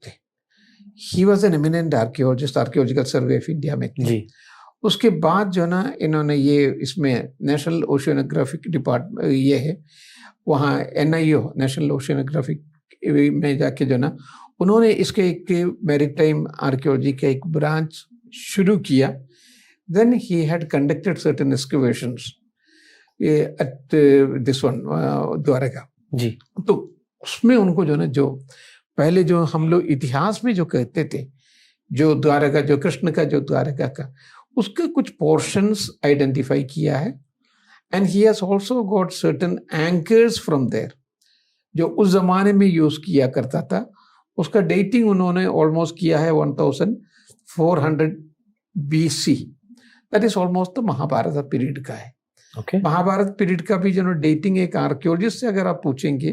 थे। He was an eminent archaeologist, archaeological survey of India में थे। जी। उसके बाद जो ना इन्होंने ये इसमें नेशनल ओशियोनोग्राफिक डिपार्टमेंट ये है, वहाँ NIO नेशनल ओशियोनोग्राफिक में जाके जो ना उन्होंने इसके एक मैरीटाइम आर्कियोलॉजी का एक ब्रांच शुरू किया। Then he had conducted certain excavations at this one Dwarka ji. तो उसमें उनको जो ना जो पहले जो हम लोग इतिहास में जो कहते थे, जो द्वारका, जो कृष्ण का जो द्वारका का, उसके कुछ पोर्शंस आइडेंटिफाई किया है। And he has also got certain anchors from there, जो उस जमाने में यूज किया करता था। उसका डेटिंग उन्होंने ऑलमोस्ट किया है 1400 BC। That is almost the Mahabharata period का है। Okay. महाभारत पीरियड का भी जो डेटिंग एक आर्कियोलॉजिस्ट से अगर आप पूछेंगे,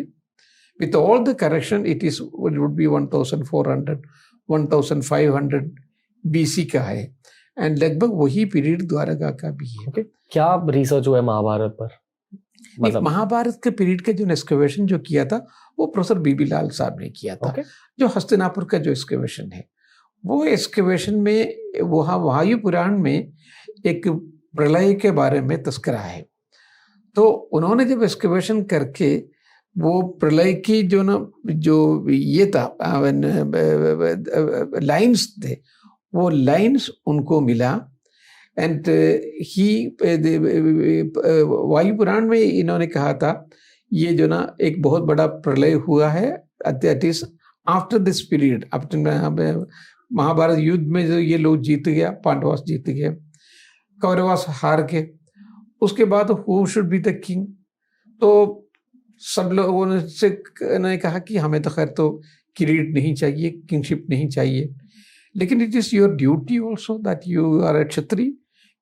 with all the correction it would be 1400 1500 BC का है। एंड लगभग वही पीरियड द्वारका का भी है। Okay. क्या रिसर्च हुआ है महाभारत पर? मतलब महाभारत के पीरियड का जो एक्सकवेशन जो किया था वो प्रोफेसर बीबी लाल साहब ने किया था। Okay. जो हस्तिनापुर का जो एक्सकवेशन है, वो एक्सकवेशन में वहाँ वायु पुराण में एक प्रलय के बारे में तस्करा है। तो उन्होंने जब एक्सकवेशन करके वो प्रलय की जो ना जो ये था लाइन्स थे, वो लाइन्स उनको मिला। एंड ही वायु पुराण में इन्होंने कहा था ये जो ना एक बहुत बड़ा प्रलय हुआ है, that is after this period, after Mahabharata युद्ध में जो ये लोग जीत गया, पांडवास जीत गए, कौरवास हार के, उसके बाद who should be the king. तो सब लोगों ने कहा कि हमें तो खैर तो किरीट नहीं चाहिए, किंगशिप नहीं चाहिए, लेकिन it is your duty also that you are a kshatriya,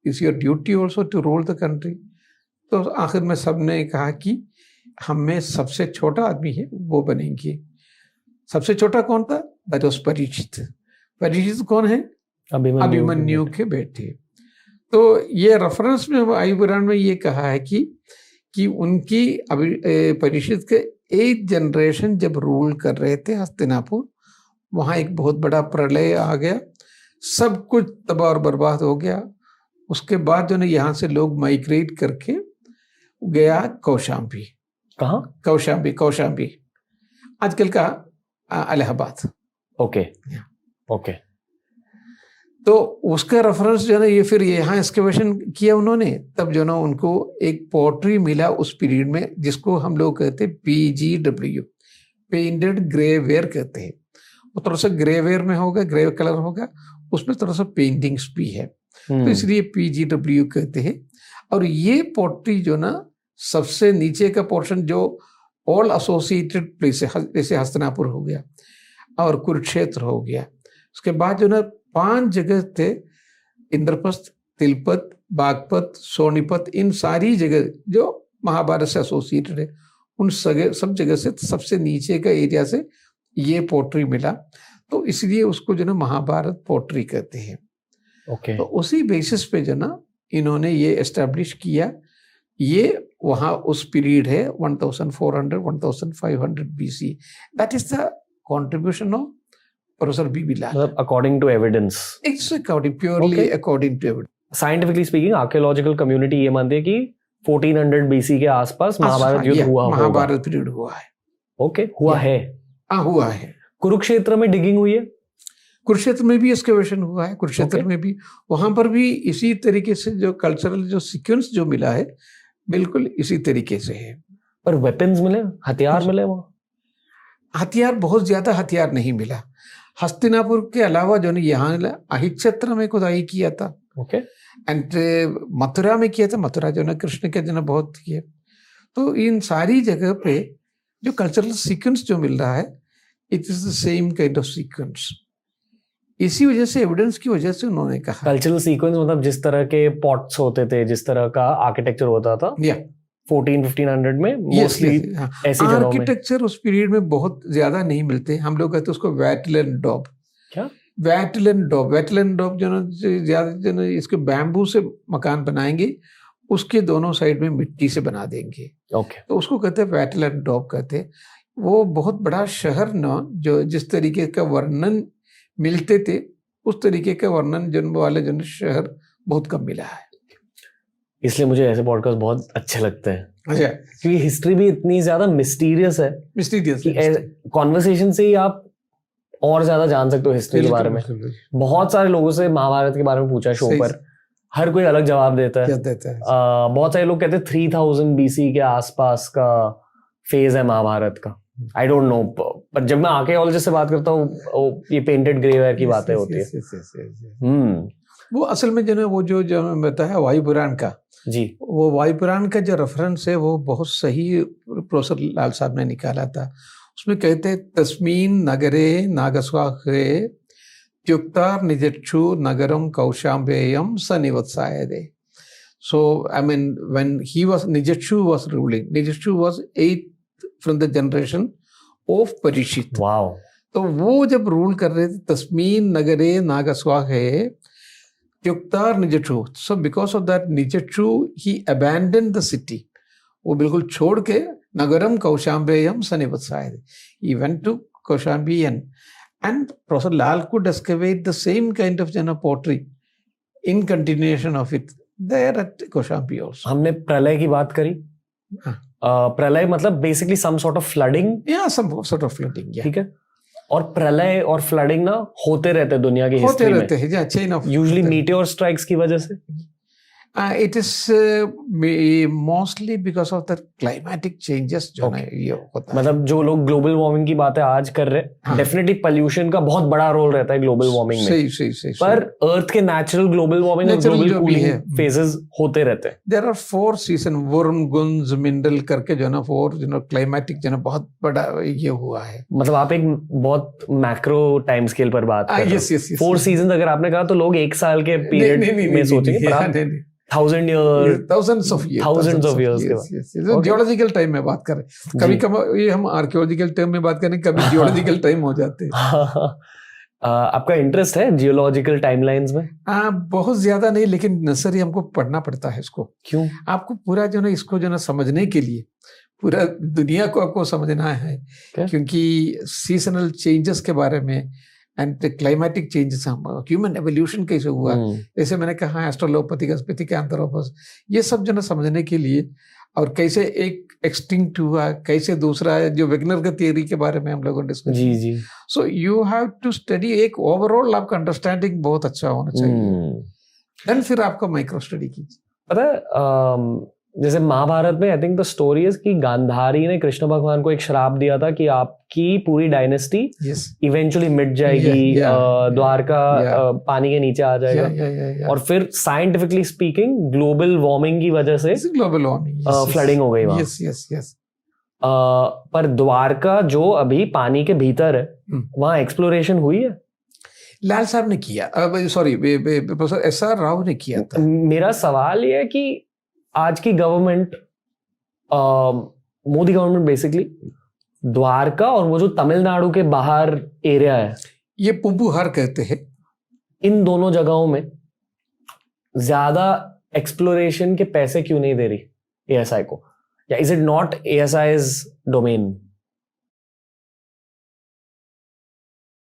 it's your duty also to rule the country. तो आखिर में सब ने कहा कि हमें सबसे छोटा आदमी है वो बनेंगे। सबसे छोटा कौन था? That was Parikshit. परीक्षित कौन है? अभिमन्यु के बेटे। तो ये रेफरेंस में वायु पुराण में ये कहा है कि उनकी परीक्षित के 8 जनरेशन जब रूल कर रहे थे हस्तिनापुर, वहाँ एक बहुत बड़ा प्रलय आ गया, सब कुछ तबाह और बर्बाद हो गया। उसके बाद जो है यहाँ से लोग माइग्रेट करके गया कौशाम्बी। कहाँ? कौशाम्बी आजकल का इलाहाबाद। Okay okay. तो उसका रेफरेंस जो है ना ये फिर यहाँ एक्सकवेशन किया उन्होंने, तब जो ना उनको एक पोट्री मिला उस पीरियड में, जिसको हम लोग कहते हैं PGW, पेंटेड ग्रेवेयर कहते हैं। वो थोड़ा सा ग्रेवेयर में होगा, ग्रे कलर होगा, उसमें थोड़ा सा पेंटिंग्स भी है, तो इसलिए PGW कहते हैं। और ये पोट्री जो ना सबसे नीचे का पोर्शन जो ऑल एसोसिएटेड प्लेस, जैसे हस्तिनापुर हो गया और कुरुक्षेत्र हो गया, उसके बाद जो ना 5 जगह थे, इंद्रप्रस्थ, तिलपत, बागपत, सोनीपत, इन सारी जगह जो महाभारत से एसोसिएटेड है, उन सब जगह से सबसे नीचे का एरिया से ये पोट्री मिला, तो इसलिए उसको जो ना महाभारत पोट्री कहते हैं। ओके। तो उसी बेसिस पे जो ना इन्होंने ये एस्टेब्लिश किया, ये वहाँ उस पीरियड है 1400-1500 BC। That is the contribution of professor B B Lal. According to evidence, it's according purely according to evidence. Scientifically speaking archaeological community ये मानती है कि 1400 BC के आसपास महाभारत युद्ध हुआ, महाभारत पीरियड हुआ है। ओके, हुआ है। हाँ, हुआ है। कुरुक्षेत्र में डिगिंग हुई है, कुरुक्षेत्र में भी एक्सकवेशन हुआ है, कुरुक्षेत्र में भी, वहां पर भी इसी तरीके से जो कल्चरल जो सीक्वेंस जो मिला है बिल्कुल इसी तरीके से है। पर वेपन्स मिले, हथियार मिले? वहां हथियार बहुत ज्यादा हथियार नहीं मिला। हस्तिनापुर के अलावा जो ने यहाँ अहिच्छत्र में खुदाई किया था, ओके, एंड मथुरा में किया था। मथुरा जो ना कृष्ण के जो ना बहुत किए। तो इन सारी जगह पे जो कल्चरल सीक्वेंस जो मिल रहा है, it is the same kind of sequence. इसी वजह से, एविडेंस की वजह से उन्होंने कहा कल्चरल सीक्वेंस मतलब जिस तरह के पॉट्स होते थे, जिस तरह का आर्किटेक्चर होता था 1400-1500 में मोस्टली ऐसी जगहों में। आर्किटेक्चर उस पीरियड में बहुत ज्यादा नहीं मिलते। हम लोग कहते हैं उसको वैटलैंड डॉब। क्या? वैटलैंड डॉब जो ना ज्यादा जो ना इसके बैम्बू से मकान बनाएंगे, उसके दोनों साइड में मिट्टी से बना देंगे। ओके, तो उसको कहते हैं वैटलैंड डॉब कहते हैं। वो बहुत बड़ा शहर ना, जो जिस तरीके का वर्णन मिलते थे उस तरीके का वर्णन जन्म वाले जन शहर बहुत कम मिला है। इसलिए मुझे ऐसे पॉडकास्ट बहुत अच्छे लगते हैं। अच्छा, क्योंकि हिस्ट्री भी इतनी ज्यादा मिस्टीरियस है, कॉन्वर्सेशन से ही आप और ज्यादा जान सकते हो हिस्ट्री के बारे में। बहुत सारे लोगों से महाभारत के बारे में पूछा शो पर, हर कोई अलग जवाब देता है। बहुत सारे लोग कहते हैं 3000 BC के आसपास का फेज है महाभारत का। आई डोंट नो, पर जब मैं आर्कियोलॉजिस्ट से बात करता हूँ ये पेंटेड ग्रेवेयर की बातें होती है। वो असल में जो है वो जो मैं बताया वायु पुराण का जी, वो वायु पुराण का जो रेफरेंस है वो बहुत सही प्रोफेसर लाल साहब ने निकाला था। उसमें कहते हैं तस्मीन नगरे नागस्वाहे त्युक्तार निजक्षु नगरम कौशाम्बेयम सनिवत्सायदे। So I mean when he was Nijakshu was ruling, Nijakshu was 8th from the generation of Parishit. Wow. तो वो जब रूल कर रहे थे तस्मीन नगरे नागस्वाहे त्युक्तार निजक्षु, so because of that निजक्षु he abandoned the city. वो बिल्कुल छोड़ के नगरम कौशाम्बेयम सनिवत्सायदे, he went to Kaushambian, and Professor Lal could excavate the same kind of pottery in continuation of it there at Kaushambi also. हमने प्रलय की बात करी। प्रलय मतलब basically some sort of flooding. या सम सॉर्ट ऑफ फ्लडिंग, ठीक है। और प्रलय और फ्लडिंग ना होते रहते हैं दुनिया की हिस्ट्री में, होते रहते हैं, chain of, usually meteor strikes की वजह से। It is mostly because of the climatic changes जो ना ये होता है। मतलब जो लोग ग्लोबल वार्मिंग की बातें आज कर रहे हैं, डेफिनेटली पोल्यूशन का बहुत बड़ा रोल रहता है ग्लोबल वार्मिंग में। सही। पर अर्थ के नेचुरल ग्लोबल वार्मिंग और ग्लोबल कूलिंग फेजेस होते रहते हैं। There are 4 seasons, worm Gunj Mendel करके जो ना 4 क्लाइमेटिक जो ना बहुत बड़ा ये हुआ है। मतलब आप एक बहुत मैक्रो टाइम स्केल पर बात कर रहे हैं। 4 सीजन अगर आपने कहा तो लोग एक साल के पीरियड में सोचेंगे, 1000 years, thousands of years के बाद। जियोलॉजिकल टाइम में बात कर रहे हैं, कभी ये हम आर्कियोलॉजिकल टाइम में बात करें, कभी जियोलॉजिकल टाइम हो जाते हैं। आपका इंटरेस्ट है जियोलॉजिकल टाइमलाइंस में? बहुत ज्यादा नहीं, लेकिन नेसेसरी हमको पढ़ना पड़ता है इसको। क्यों? आपको पूरा जो ना इसको जो ना समझने के लिए पूरा दुनिया को आपको समझना है, क्योंकि सीजनल चेंजेस के बारे में and climatic changes, human evolution कैसे हुआ, जैसे मैंने कहा एस्ट्रोलोपैथिक के एंथ्रोपोस, ये सब जो ना समझने के लिए, और कैसे एक एक्सटिंक्ट हुआ, कैसे दूसरा जो वेगनर का थियरी के बारे में हम लोगों ने डिस्कस जी जी। So you have to study, एक ओवरऑल आपका अंडरस्टैंडिंग बहुत अच्छा होना चाहिए, देन फिर आपका माइक्रो स्टडी कीजिए। पता है जैसे महाभारत में I think the story is कि गांधारी ने कृष्ण भगवान को एक श्राप दिया था कि आपकी पूरी डायनेस्टी इवेंचुअली मिट जाएगी, द्वारका पानी के नीचे आ जाएगा। और फिर साइंटिफिकली स्पीकिंग ग्लोबल वार्मिंग की वजह से ग्लोबल वार्मिंग फ्लडिंग हो गई वहां। यस। पर द्वारका जो अभी पानी के भीतर है, वहां एक्सप्लोरेशन हुई है? लाल साहब ने किया, सॉरी प्रोफेसर SR राव ने किया था। मेरा सवाल ये है कि आज की government, Modi government basically Dwarka और वो जो तमिलनाडु के बाहर एरिया है, ये पुंबुहार कहते हैं, इन दोनों जगहों में ज्यादा एक्सप्लोरेशन के पैसे क्यों नहीं दे रही ASI को? या is it not ASI's domain?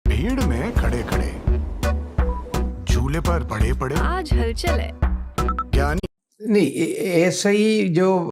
भीड़ में खड़े खड़े, झूले पर पड़े पड़े, आज हलचल है क्या नहीं, ऐसा ही जो